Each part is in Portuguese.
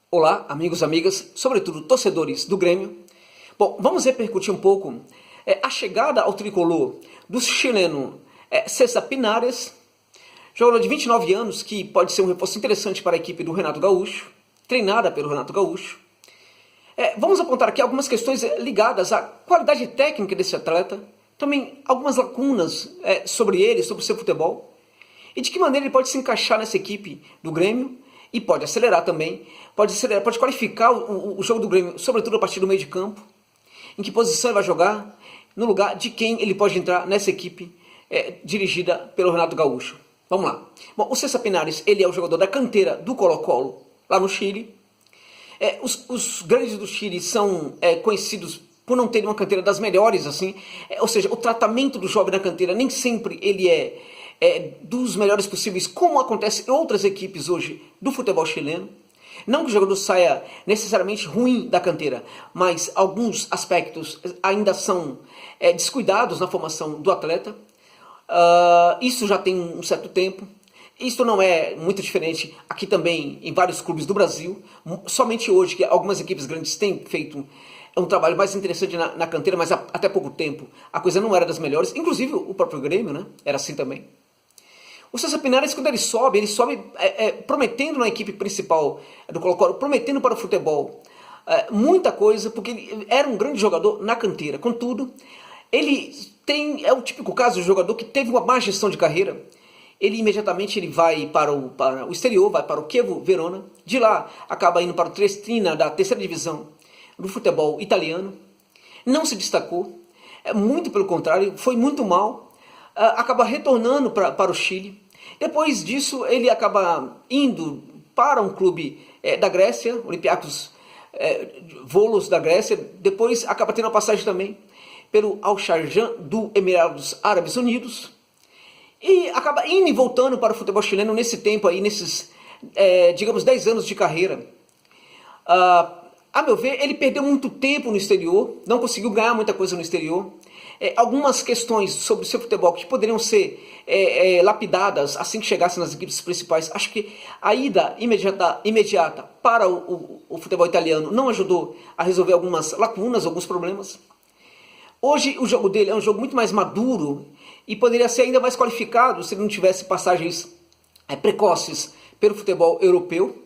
Olá, amigos e amigas, sobretudo torcedores do Grêmio. Bom, vamos repercutir um pouco a chegada ao tricolor do chileno César Pinares, jogador de 29 anos que pode ser um reforço interessante para a equipe do Renato Gaúcho, treinada pelo Renato Gaúcho. Vamos apontar aqui algumas questões ligadas à qualidade técnica desse atleta, também algumas lacunas sobre ele, sobre o seu futebol, e de que maneira ele pode se encaixar nessa equipe do Grêmio e pode acelerar também, pode qualificar o jogo do Grêmio, sobretudo a partir do meio de campo, em que posição ele vai jogar, no lugar de quem ele pode entrar nessa equipe dirigida pelo Renato Gaúcho. Vamos lá. Bom, o César Pinares, ele é o jogador da canteira do Colo-Colo, lá no Chile. Os grandes do Chile são conhecidos por não terem uma canteira das melhores, assim, ou seja, o tratamento do jovem na canteira nem sempre ele é dos melhores possíveis, como acontece em outras equipes hoje do futebol chileno. Não que o jogador saia necessariamente ruim da canteira, mas alguns aspectos ainda são descuidados na formação do atleta. Isso já tem um certo tempo. Isso não é muito diferente aqui também em vários clubes do Brasil. Somente hoje que algumas equipes grandes têm feito um trabalho mais interessante na canteira, mas até pouco tempo a coisa não era das melhores. Inclusive o próprio Grêmio, né? Era assim também. O César Pinares, quando ele sobe prometendo na equipe principal do Colo-Colo, prometendo para o futebol muita coisa, porque ele era um grande jogador na canteira. Contudo, ele é o típico caso de jogador que teve uma má gestão de carreira. Ele imediatamente vai para o exterior, vai para o Chievo Verona. De lá, acaba indo para o Triestina, da terceira divisão do futebol italiano. Não se destacou, muito pelo contrário, foi muito mal. Acaba retornando para o Chile. Depois disso, ele acaba indo para um clube da Grécia, Olympiacos Volos da Grécia. Depois acaba tendo uma passagem também pelo Al Sharjah do Emirados Árabes Unidos. E acaba indo e voltando para o futebol chileno nesse tempo aí, nesses, digamos, 10 anos de carreira. A meu ver, ele perdeu muito tempo no exterior, não conseguiu ganhar muita coisa no exterior. Algumas questões sobre o seu futebol que poderiam ser lapidadas assim que chegasse nas equipes principais. Acho que a ida imediata para o futebol italiano não ajudou a resolver algumas lacunas, alguns problemas. Hoje o jogo dele é um jogo muito mais maduro e poderia ser ainda mais qualificado se ele não tivesse passagens precoces pelo futebol europeu.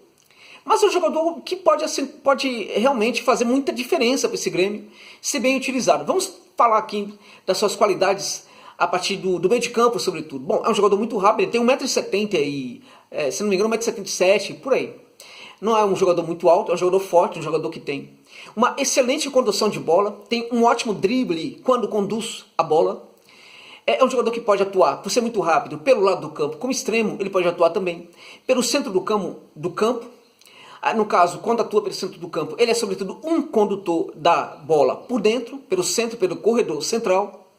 Mas é um jogador que pode realmente fazer muita diferença para esse Grêmio, se bem utilizado. Vamos falar aqui das suas qualidades a partir do meio de campo, sobretudo. Bom, é um jogador muito rápido, ele tem 1,70 m e, se não me engano, 1,77 m, por aí. Não é um jogador muito alto, é um jogador forte, um jogador que tem uma excelente condução de bola, tem um ótimo drible quando conduz a bola. É um jogador que pode atuar, por ser muito rápido, pelo lado do campo, como extremo, ele pode atuar também pelo centro do campo. No caso, quando atua pelo centro do campo, ele é sobretudo um condutor da bola por dentro, pelo centro, pelo corredor central.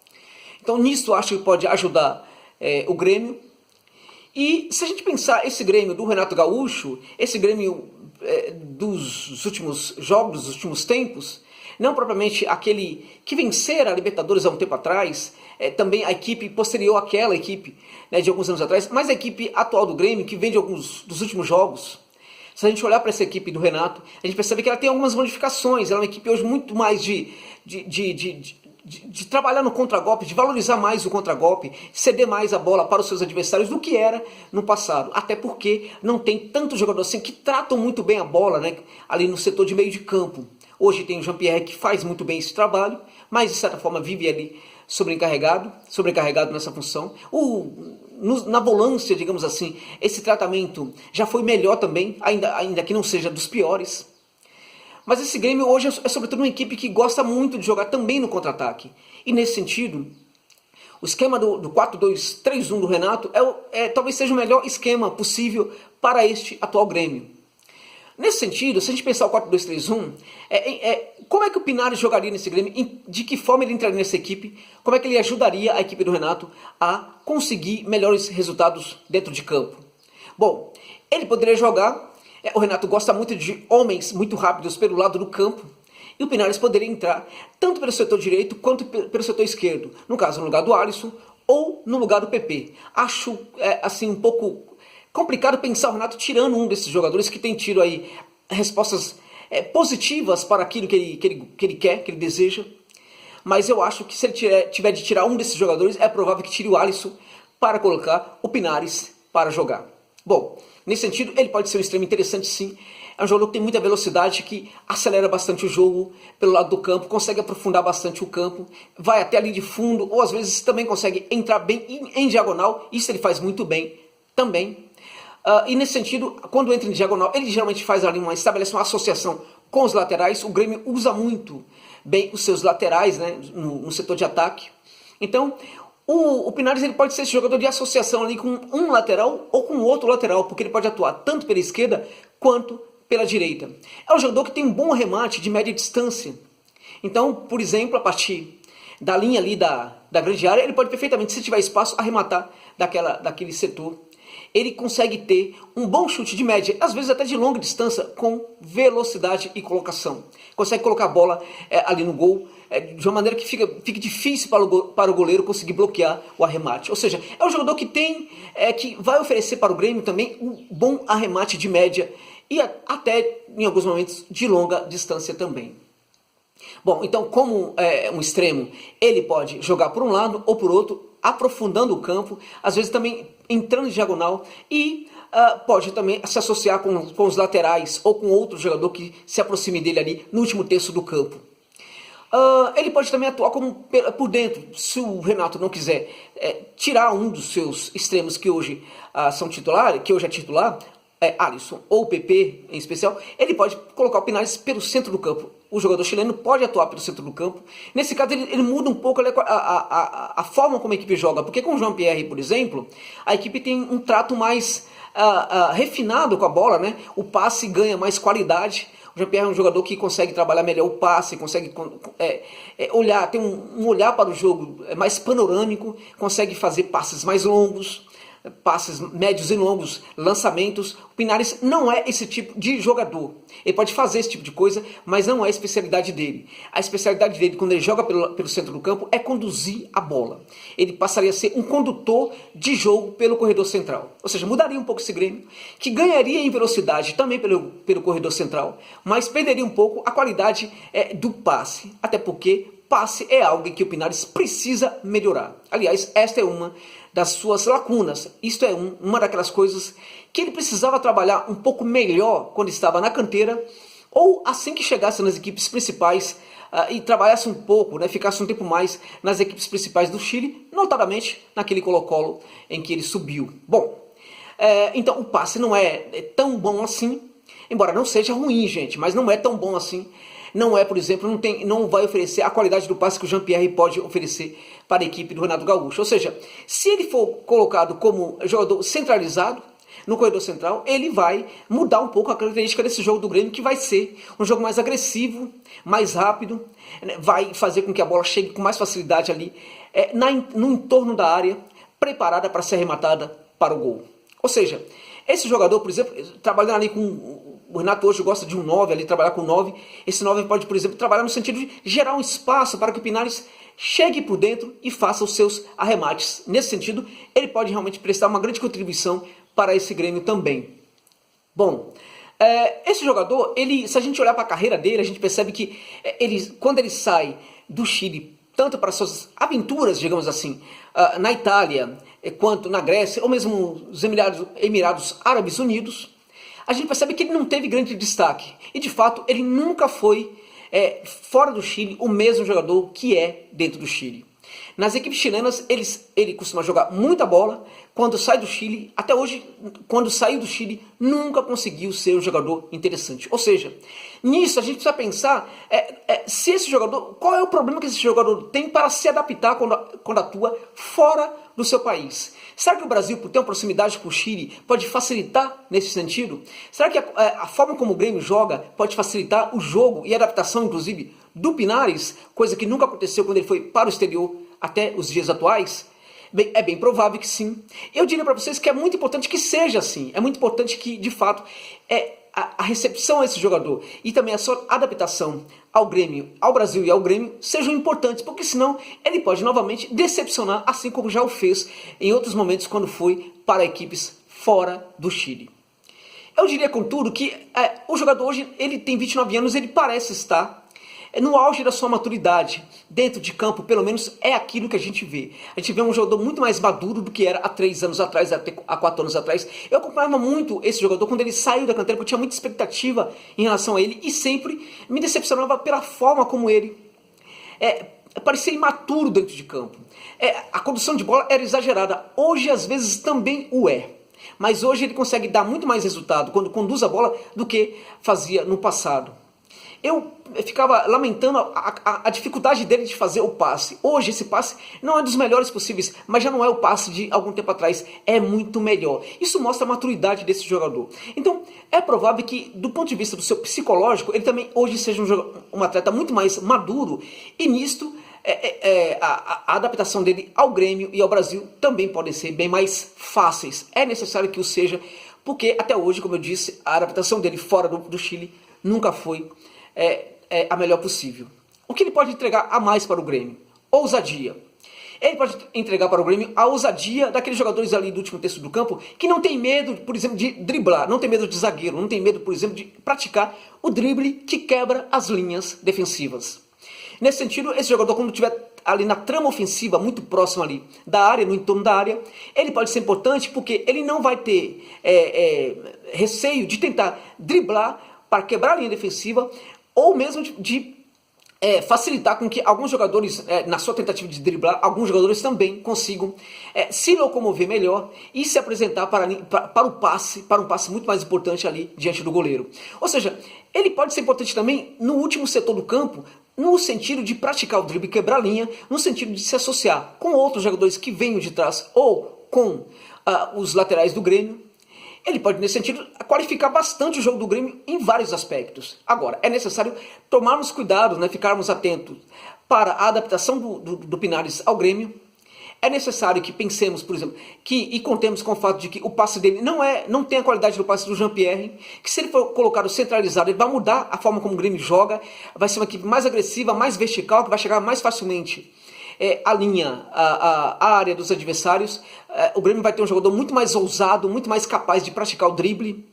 Então nisso acho que pode ajudar o Grêmio. E se a gente pensar esse Grêmio do Renato Gaúcho, esse Grêmio dos últimos jogos, dos últimos tempos, não propriamente aquele que vencera a Libertadores há um tempo atrás, também a equipe posterior àquela equipe de alguns anos atrás, mas a equipe atual do Grêmio, que vem de alguns dos últimos jogos. Se a gente olhar para essa equipe do Renato, a gente percebe que ela tem algumas modificações. Ela é uma equipe hoje muito mais de trabalhar no contragolpe, de valorizar mais o contragolpe, ceder mais a bola para os seus adversários do que era no passado. Até porque não tem tantos jogadores assim que tratam muito bem a bola, né, ali no setor de meio de campo. Hoje tem o Jean-Pierre que faz muito bem esse trabalho, mas de certa forma vive ali sobrecarregado nessa função. Na volância, digamos assim, esse tratamento já foi melhor também, ainda que não seja dos piores. Mas esse Grêmio hoje é sobretudo uma equipe que gosta muito de jogar também no contra-ataque. E nesse sentido, o esquema do 4-2-3-1 do Renato talvez seja o melhor esquema possível para este atual Grêmio. Nesse sentido, se a gente pensar o 4-2-3-1, como é que o Pinares jogaria nesse Grêmio? De que forma ele entraria nessa equipe? Como é que ele ajudaria a equipe do Renato a conseguir melhores resultados dentro de campo? Bom, ele poderia jogar. O Renato gosta muito de homens muito rápidos pelo lado do campo. E o Pinares poderia entrar tanto pelo setor direito quanto pelo setor esquerdo. No caso, no lugar do Alisson ou no lugar do PP. Acho assim um pouco complicado pensar o Renato tirando um desses jogadores que tem tido aí respostas positivas para aquilo que ele quer, que ele deseja. Mas eu acho que se ele tiver de tirar um desses jogadores, é provável que tire o Alisson para colocar o Pinares para jogar. Bom, nesse sentido, ele pode ser um extremo interessante sim. É um jogador que tem muita velocidade, que acelera bastante o jogo pelo lado do campo, consegue aprofundar bastante o campo, vai até ali de fundo, ou às vezes também consegue entrar bem em diagonal, isso ele faz muito bem também. E nesse sentido, quando entra em diagonal, ele geralmente faz ali estabelece uma associação com os laterais. O Grêmio usa muito bem os seus laterais, né, no setor de ataque. Então, o Pinares ele pode ser esse jogador de associação ali com um lateral ou com outro lateral, porque ele pode atuar tanto pela esquerda quanto pela direita. É um jogador que tem um bom arremate de média distância. Então, por exemplo, a partir da linha ali da grande área, ele pode perfeitamente, se tiver espaço, arrematar daquele setor. Ele consegue ter um bom chute de média, às vezes até de longa distância, com velocidade e colocação. Consegue colocar a bola ali no gol de uma maneira que fique difícil para o goleiro conseguir bloquear o arremate. Ou seja, é um jogador que que vai oferecer para o Grêmio também um bom arremate de média e até, em alguns momentos, de longa distância também. Bom, então, como um extremo, ele pode jogar por um lado ou por outro, aprofundando o campo, às vezes também entrando em diagonal, e pode também se associar com os laterais ou com outro jogador que se aproxime dele ali no último terço do campo. Ele pode também atuar por dentro, se o Renato não quiser tirar um dos seus extremos que hoje são titulares, que hoje é titular, Alisson ou o PP em especial, ele pode colocar o Pinares pelo centro do campo. O jogador chileno pode atuar pelo centro do campo. Nesse caso, ele muda um pouco a forma como a equipe joga, porque com o Jean-Pierre, por exemplo, a equipe tem um trato mais refinado com a bola, né? O passe ganha mais qualidade. O Jean-Pierre é um jogador que consegue trabalhar melhor o passe, consegue olhar, tem um olhar para o jogo mais panorâmico, consegue fazer passes mais longos, passes médios e longos, lançamentos. O Pinares não é esse tipo de jogador. Ele pode fazer esse tipo de coisa, mas não é a especialidade dele. A especialidade dele, quando ele joga pelo centro do campo, é conduzir a bola. Ele passaria a ser um condutor de jogo pelo corredor central. Ou seja, mudaria um pouco esse Grêmio, que ganharia em velocidade também pelo corredor central, mas perderia um pouco a qualidade do passe. Até porque passe é algo que o Pinares precisa melhorar. Aliás, esta é uma das suas lacunas. Isto é uma daquelas coisas que ele precisava trabalhar um pouco melhor quando estava na canteira, ou assim que chegasse nas equipes principais e trabalhasse um pouco, né, ficasse um tempo mais nas equipes principais do Chile, notadamente naquele Colo-Colo em que ele subiu. Bom, então o passe não é tão bom assim, embora não seja ruim, gente, mas não é tão bom assim. Não é, por exemplo, não vai oferecer a qualidade do passe que o Jean-Pierre pode oferecer para a equipe do Renato Gaúcho. Ou seja, se ele for colocado como jogador centralizado no corredor central, ele vai mudar um pouco a característica desse jogo do Grêmio, que vai ser um jogo mais agressivo, mais rápido, vai fazer com que a bola chegue com mais facilidade ali no entorno da área, preparada para ser arrematada para o gol. Ou seja, esse jogador, por exemplo, trabalhando ali com... O Renato hoje gosta de um 9 ali, trabalhar com 9. Esse 9 pode, por exemplo, trabalhar no sentido de gerar um espaço para que o Pinares chegue por dentro e faça os seus arremates. Nesse sentido, ele pode realmente prestar uma grande contribuição para esse Grêmio também. Bom, esse jogador, se a gente olhar para a carreira dele, a gente percebe que quando ele sai do Chile, tanto para suas aventuras, digamos assim, na Itália, quanto na Grécia, ou mesmo nos Emirados Árabes Unidos, a gente percebe que ele não teve grande destaque. E, de fato, ele nunca foi, fora do Chile, o mesmo jogador que é dentro do Chile. Nas equipes chilenas, ele costuma jogar muita bola. Quando sai do Chile, até hoje, quando saiu do Chile, nunca conseguiu ser um jogador interessante. Ou seja, nisso a gente precisa pensar se esse jogador, qual é o problema que esse jogador tem para se adaptar quando atua fora do seu país. Será que o Brasil, por ter uma proximidade com o Chile, pode facilitar nesse sentido? Será que a forma como o Grêmio joga pode facilitar o jogo e a adaptação, inclusive, do Pinares, coisa que nunca aconteceu quando ele foi para o exterior até os dias atuais? Bem, é bem provável que sim. Eu diria para vocês que é muito importante que seja assim. É muito importante que, de fato, a recepção a esse jogador e também a sua adaptação ao Grêmio, ao Brasil e ao Grêmio sejam importantes, porque senão ele pode novamente decepcionar, assim como já o fez em outros momentos quando foi para equipes fora do Chile. Eu diria, contudo, que o jogador hoje ele tem 29 anos, ele parece estar no auge da sua maturidade. Dentro de campo, pelo menos, é aquilo que a gente vê. A gente vê um jogador muito mais maduro do que era há 3 anos atrás, há 4 anos atrás. Eu acompanhava muito esse jogador quando ele saiu da canteira, porque eu tinha muita expectativa em relação a ele e sempre me decepcionava pela forma como ele parecia imaturo dentro de campo. A condução de bola era exagerada. Hoje, às vezes, também o é. Mas hoje ele consegue dar muito mais resultado quando conduz a bola do que fazia no passado. Eu ficava lamentando a dificuldade dele de fazer o passe. Hoje esse passe não é dos melhores possíveis, mas já não é o passe de algum tempo atrás. É muito melhor. Isso mostra a maturidade desse jogador. Então é provável que, do ponto de vista do seu psicológico, ele também hoje seja um atleta muito mais maduro. E nisto a adaptação dele ao Grêmio e ao Brasil também podem ser bem mais fáceis. É necessário que o seja, porque até hoje, como eu disse, a adaptação dele fora do Chile nunca foi a melhor possível. O que ele pode entregar a mais para o Grêmio? Ousadia. Ele pode entregar para o Grêmio a ousadia daqueles jogadores ali do último terço do campo que não tem medo, por exemplo, de driblar, não tem medo de zagueiro, não tem medo, por exemplo, de praticar o drible que quebra as linhas defensivas. Nesse sentido, esse jogador, quando estiver ali na trama ofensiva, muito próximo ali da área, no entorno da área, ele pode ser importante porque ele não vai ter receio de tentar driblar para quebrar a linha defensiva, ou mesmo de facilitar com que alguns jogadores, na sua tentativa de driblar, alguns jogadores também consigam se locomover melhor e se apresentar para um passe muito mais importante ali diante do goleiro. Ou seja, ele pode ser importante também no último setor do campo, no sentido de praticar o drible e quebrar a linha, no sentido de se associar com outros jogadores que venham de trás ou com os laterais do Grêmio. Ele pode, nesse sentido, qualificar bastante o jogo do Grêmio em vários aspectos. Agora, é necessário tomarmos cuidado, ficarmos atentos para a adaptação do Pinares ao Grêmio. É necessário que pensemos, por exemplo, e contemos com o fato de que o passe dele não tem a qualidade do passe do Jean-Pierre, que se ele for colocado centralizado, ele vai mudar a forma como o Grêmio joga, vai ser uma equipe mais agressiva, mais vertical, que vai chegar mais facilmente à linha, à área dos adversários. O Grêmio vai ter um jogador muito mais ousado, muito mais capaz de praticar o drible.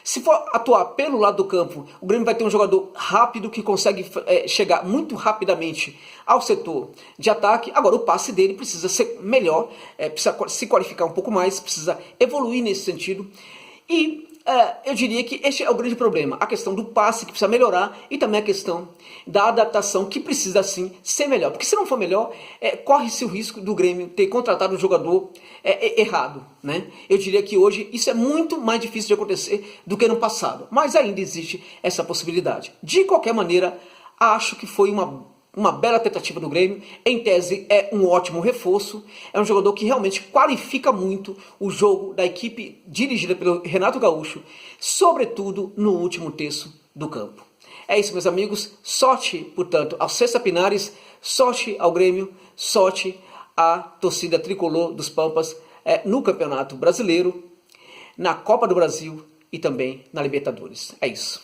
Se for atuar pelo lado do campo, o Grêmio vai ter um jogador rápido que consegue chegar muito rapidamente ao setor de ataque. Agora, o passe dele precisa ser melhor, precisa se qualificar um pouco mais, precisa evoluir nesse sentido. E eu diria que este é o grande problema, a questão do passe que precisa melhorar e também a questão da adaptação que precisa sim ser melhor. Porque se não for melhor, corre-se o risco do Grêmio ter contratado um jogador errado. Eu diria que hoje isso é muito mais difícil de acontecer do que no passado, mas ainda existe essa possibilidade. De qualquer maneira, acho que foi uma bela tentativa do Grêmio. Em tese, é um ótimo reforço. É um jogador que realmente qualifica muito o jogo da equipe dirigida pelo Renato Gaúcho, sobretudo no último terço do campo. É isso, meus amigos. Sorte, portanto, ao César Pinares, sorte ao Grêmio, sorte à torcida tricolor dos Pampas no Campeonato Brasileiro, na Copa do Brasil e também na Libertadores. É isso.